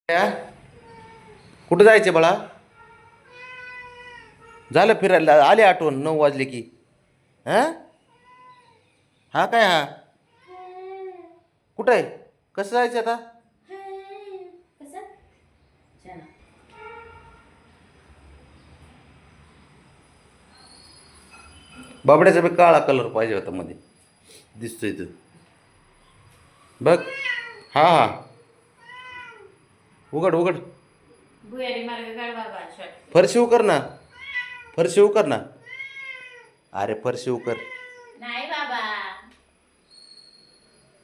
या, कुठं जायचे बाळा? झालं फिरायला, आले आठवण 9 वाजले की. हा हा काय हा कुठं आहे? कसं जायचं आता? बाबड्याचा बी काळा कलर पाहिजे होता मध्ये, दिसतोय तो. बघ. हा हा, उघड उघड. फरशी उकर ना, फरशी उकर ना. अरे फरशी उकर. नाही बाबा,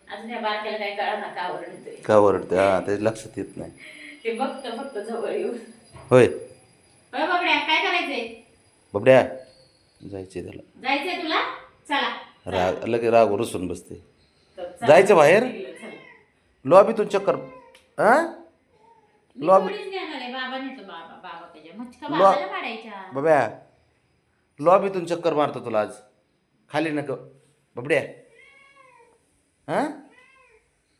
अजून या बारक्याला काही कळा ना का ओरडतोय. का ओरडते? हा ते लक्षात येत नाही. ते बघतं फक्त जवळ येऊन. होय होय बाबड्या, काय करायचंय? बाबड्या, जायचे त्याला. जायचंय तुला? चला. राग लगे राग रुसून बसते. चला. जायचं बाहेर. निघलं, चला. लॉबीतून चक्कर. हा मी लॉबी थोडीच घेणार आहे, बाबा नेतो. बाबा त्याच्या मचका लॉ बाबाला पाडायच्या. बाब्या, लॉबीतून चक्कर मारतो तुला आज. खाली नको बाबड्या. हा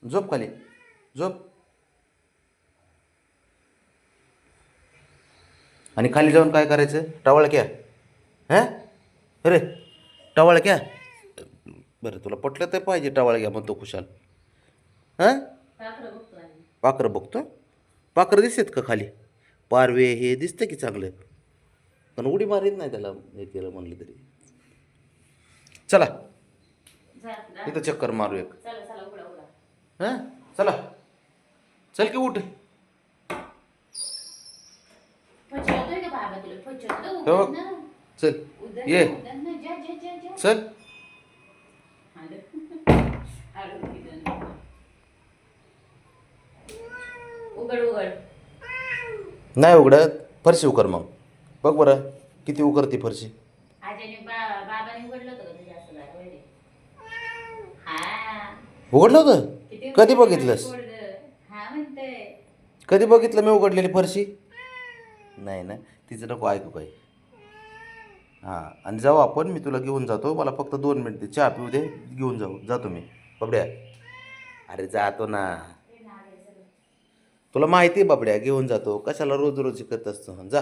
झोप खाली, झोप. आणि खाली जाऊन काय करायचं? टवाळक्या. हा अरे टवाळक्या. बरं तुला पटलं तर पाहिजे टवाळक्या म्हणतो खुशाल. हां पाखरं बघतो आम्ही. पाखरं बघतो. पाखरं दिसतात का खाली? पारवे हे दिसतं की चांगलं, पण उडी मारीत नाही त्याला हे केलं म्हणलं तरी. चला जा, जा. इथं चक्कर मारू एक. चला चला, उघडा उघडा. हां चला, चल की उठ. फचवतोय का बाबा तुला? फचवतो हो उधर ना. चल उधर ये, ना, उधर ना. जा जा जा जा. चल. आलं. आलं तिथं. उघड उघड. नाही उघडत. फरशी उकर मग. बघ बरं किती उकरती फरशी. आज्याने बाबाने उघडलं होतं का तुझ्या असं झालं होय रे? हा. उघडलं होतं? किती कधी उघडलं बघितलंस? उघडलं. हा म्हणतोय. कधी बघितलं मी उघडलेली फरशी? नाही ना, तिचं नको ऐकू काही. हां आणि जाऊ आपण, मी तुला घेऊन जातो. मला फक्त 2 मिनिट चहा पिऊ दे, घेऊन जातो मी. बाबड्या अरे जातो ना, तुला माहिती आहे बाबड्या, घेऊन जातो. कशाला रोज रोज करत असतो? जा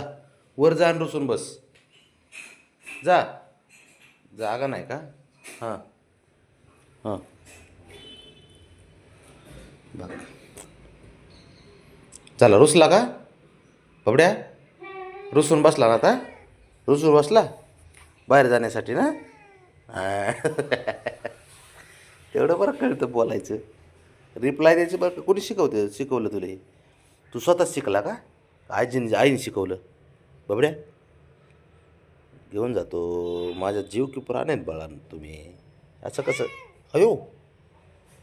वर जा आणि रुसून बस. जा. जागा नाही का? हां हां बघ. चला रुसला का बाबड्या? रुसून बसला ना आता? रुसून बसला बाहेर जाण्यासाठी ना? हां. तेवढं बरं कळतं बोलायचं, रिप्लाय द्यायचं बरं. कोणी शिकवलं तुला हे? तू स्वतःच शिकला का? आईने शिकवलं? बाबड्या घेऊन जातो. माझा जीव की प्राण आहेत बाळा तुम्ही. असं कसं? अयो,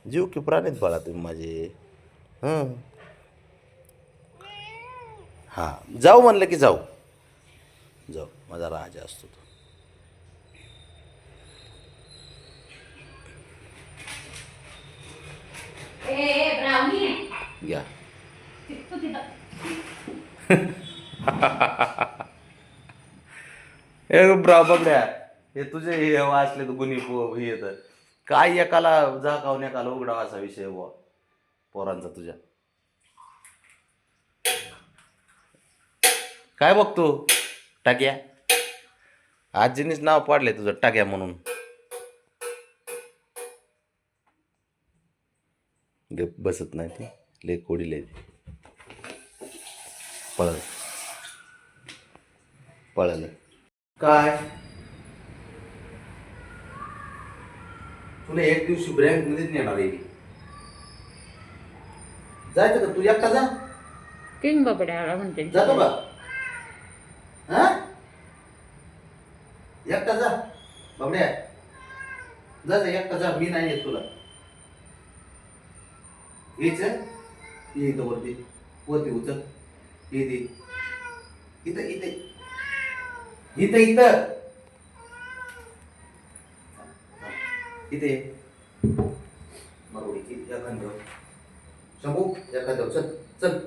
जीव की प्राण आहेत बाळा तुम्ही माझे. हां हां जाऊ म्हणलं की जाऊ. जाऊ, माझा राजा असतो तो. ए ब्राउनी या. तू तिथं. हे बाबड्या, हे तुझे हे वाचले तर गुन्हे हे येतं काय? एकाला झाकावून एकाला उघडावा असा विषय बुवा पोरांचा तुझ्या. काय बघतो टाक्या? आजीनीच नाव पाडले तुझं टाक्या म्हणून. गप बसत नाही ती, ले कोडी ले पळल पळल. काय तुला एक दिवशी बँक मध्येच नेणार आहे. जायचं का? तू एकटा जा. किंग बाबड्याला म्हणते. जातो का? हा एकटा जा बाबड्या. जा जा एकटा जा, मी नाही येत तुला. यायचं ये इथं वरती, वरती उचल. इथे इथं इथे इथं इथं इथे मरोडीची एखाद्यावर शंभू एखाद्यावर. चल चल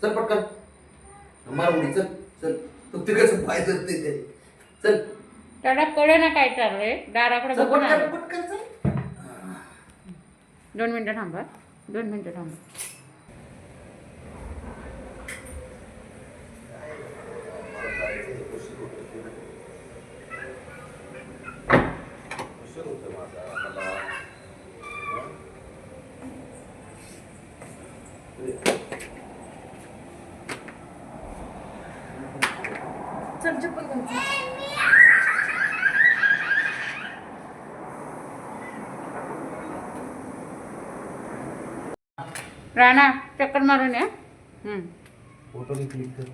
चल पटकन मारवडी. चल चल, तू तिकडचं पाय धरते ते. चल त्याला कळे ना काय चाललंय. दाराकडे चल बघून आलं. पटकन पटकन चल. 2 मिनिटं थांबा, 2 मिनिटं थांबा. चल चप्पल घाल राणा चक्कर मारून या फोटो क्लिक कर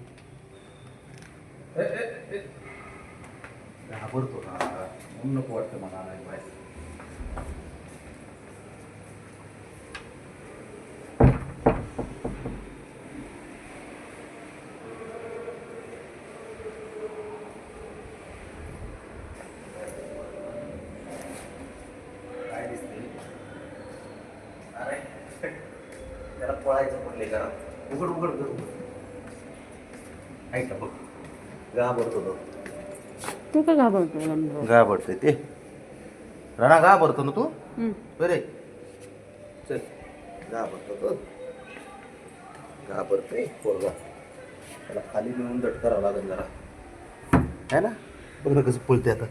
घाबरतो ना म्हणून नको वाटतं मला नाही बाहेर काय दिसते अरे त्याला पळायचं पडले करा उघड उघड कर उघड ऐका बघ घाबरतो तो तू का घाबरतो घाबरते ते राणा घाबरतो ना तू बरे चल घाबरतो तो घाबरतोय पोरगा त्याला खाली नेऊन दट करावं लागेल जरा है ना बघ ना कसं पळते आता